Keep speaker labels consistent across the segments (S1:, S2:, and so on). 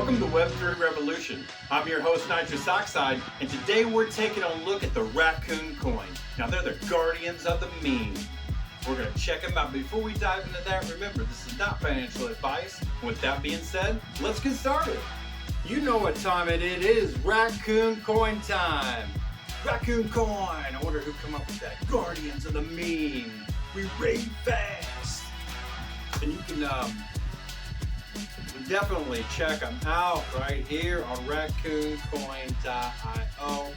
S1: Welcome to Web3 Revolution. I'm your host, Nitrous Oxide, and today we're taking a look at the Racoon coin. Now, they're the guardians of the meme. We're going to check them out. Before we dive into that, remember, this is not financial advice. With that being said, let's get started. You know what time it is. Racoon coin time. Racoon coin. I wonder who come up with that. Guardians of the meme. We raid fast. And you can definitely check them out right here on racooncoin.io.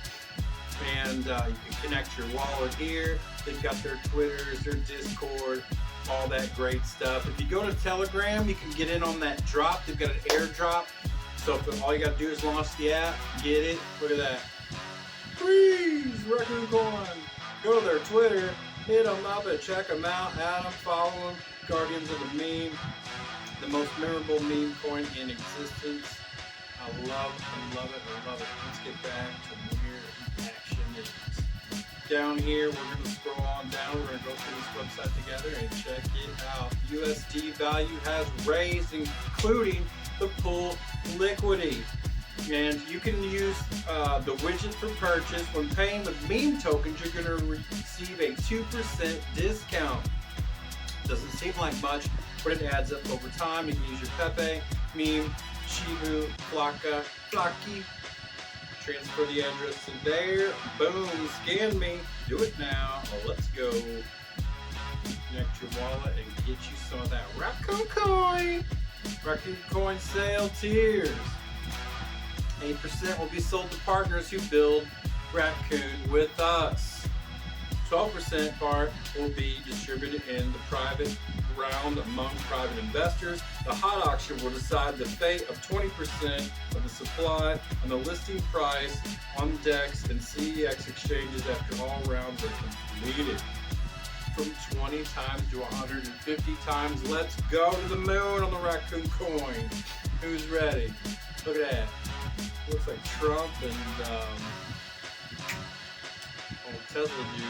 S1: And you can connect your wallet here. They've got their Twitters, their Discord, all that great stuff. If you go to Telegram, you can get in on that drop. They've got an airdrop. So all you got to do is launch the app, get it. Look at that. Freeze! Racoon coin. Go to their Twitter, hit them up and check them out. Add them, follow them. Guardians of the meme. The most memorable meme coin in existence. I love it. Let's get back to where the action is. Down here, we're going to scroll on down. We're going to go through this website together and check it out. USD value has raised, including the pool liquidity. And you can use the widget for purchase. When paying with meme tokens, you're going to receive a 2% discount. Doesn't seem like much, but it adds up over time. You can use your Pepe, meme, Shibu, Flaki. Transfer the address to there. Boom, scan me. Do it now. Well, let's go. Connect your wallet and get you some of that Racoon coin. Racoon coin sale tiers. 8% will be sold to partners who build Racoon with us. 12% part will be distributed in the private round among private investors. The hot auction will decide the fate of 20% of the supply and the listing price on DEX and CEX exchanges after all rounds are completed. From 20 times to 150 times. Let's go to the moon on the Racoon coin. Who's ready? Look at that. Looks like Trump and Tesla dude.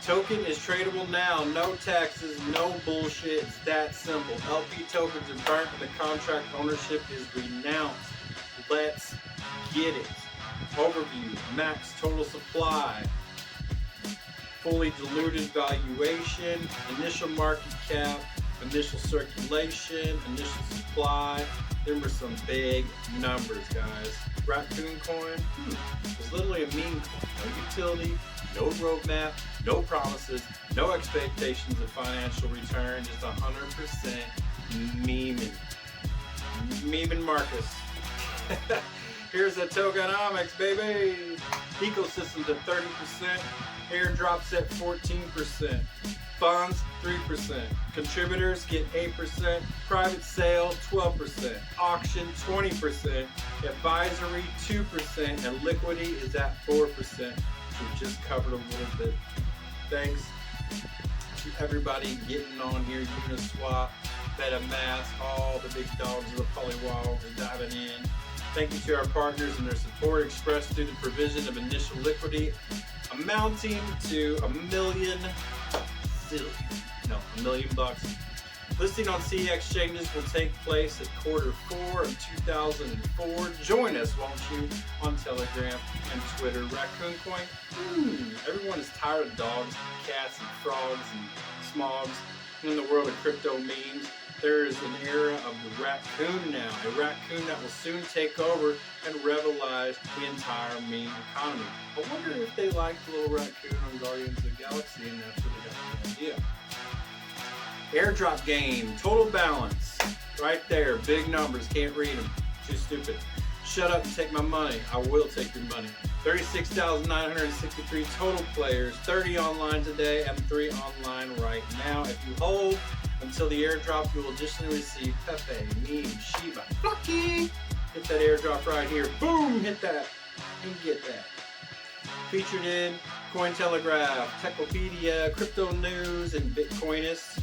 S1: Token is tradable now. No taxes, no bullshit. It's that simple. LP tokens are burnt and the contract ownership is renounced. Let's get it. Overview. Max total supply. Fully diluted valuation. Initial market cap. Initial circulation. Initial supply. There were some big numbers, guys. Racoon coin is literally a meme coin. No utility, no roadmap, no promises, no expectations of financial return. Just 100% memeing. Memeing Marcus. Here's the tokenomics, baby. Ecosystems at 30%. Airdrops at 14%. Funds 3%. Contributors get 8%. Private sale 12%. Auction 20%. Advisory 2%. And liquidity is at 4%. We just covered a little bit. Thanks to everybody getting on here. Uniswap, MetaMask, all the big dogs of the Polywall are diving in. Thank you to our partners and their support expressed through the provision of initial liquidity amounting to $1 million bucks. Listing on CE exchanges will take place at Q4 of 2004. Join us, won't you, on Telegram and Twitter. Racoon coin. Everyone is tired of dogs, cats, and frogs and smogs. In the world of crypto memes, there is an era of the Racoon now. A Racoon that will soon take over and revitalize the entire meme economy. I wonder if they liked the little Racoon on Guardians of the Galaxy, and that's where they got the idea. Airdrop game, total balance, right there, big numbers, can't read them, too stupid. Shut up and take my money, I will take your money. 36,963 total players, 30 online today, and 3 online right now. If you hold until the airdrop, you will additionally receive Pepe, meme, Shiba, Flaki. Hit that airdrop right here, boom, hit that, and get that. Featured in Cointelegraph, Techopedia, Crypto News, and Bitcoinist.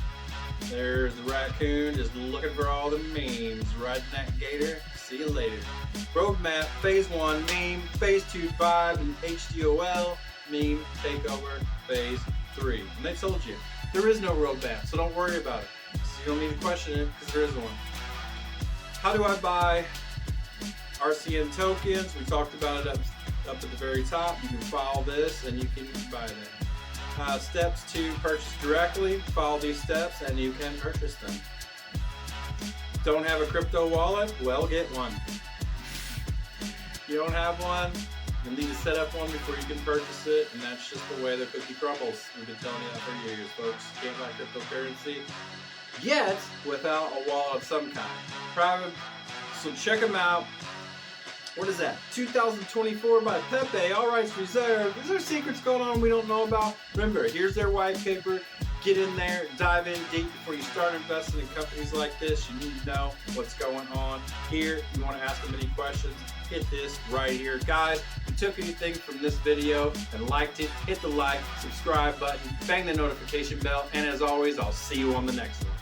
S1: There's the Racoon just looking for all the memes. Riding that gator. See you later. Roadmap, Phase 1, meme, Phase 2, Vibe, and HDOL, meme, takeover, Phase 3. And they told you, there is no roadmap, so don't worry about it. So you don't need to question it, because there is one. How do I buy RCN tokens, we talked about it up at the very top. You can follow this and you can buy them. Steps to purchase directly, follow these steps and you can purchase them. Don't have a crypto wallet? Well, get one. If you don't have one, you'll need to set up one before you can purchase it, and that's just the way the cookie crumbles. We've been telling you that for years, folks. You can't buy cryptocurrency yet without a wallet of some kind. Private, so check them out. What is that? 2024 by Pepe, all rights reserved. Is there secrets going on we don't know about? Remember, here's their white paper. Get in there, dive in deep before you start investing in companies like this. You need to know what's going on here. If you want to ask them any questions, hit this right here. Guys, if you took anything from this video and liked it, hit the like, subscribe button, bang the notification bell, and as always, I'll see you on the next one.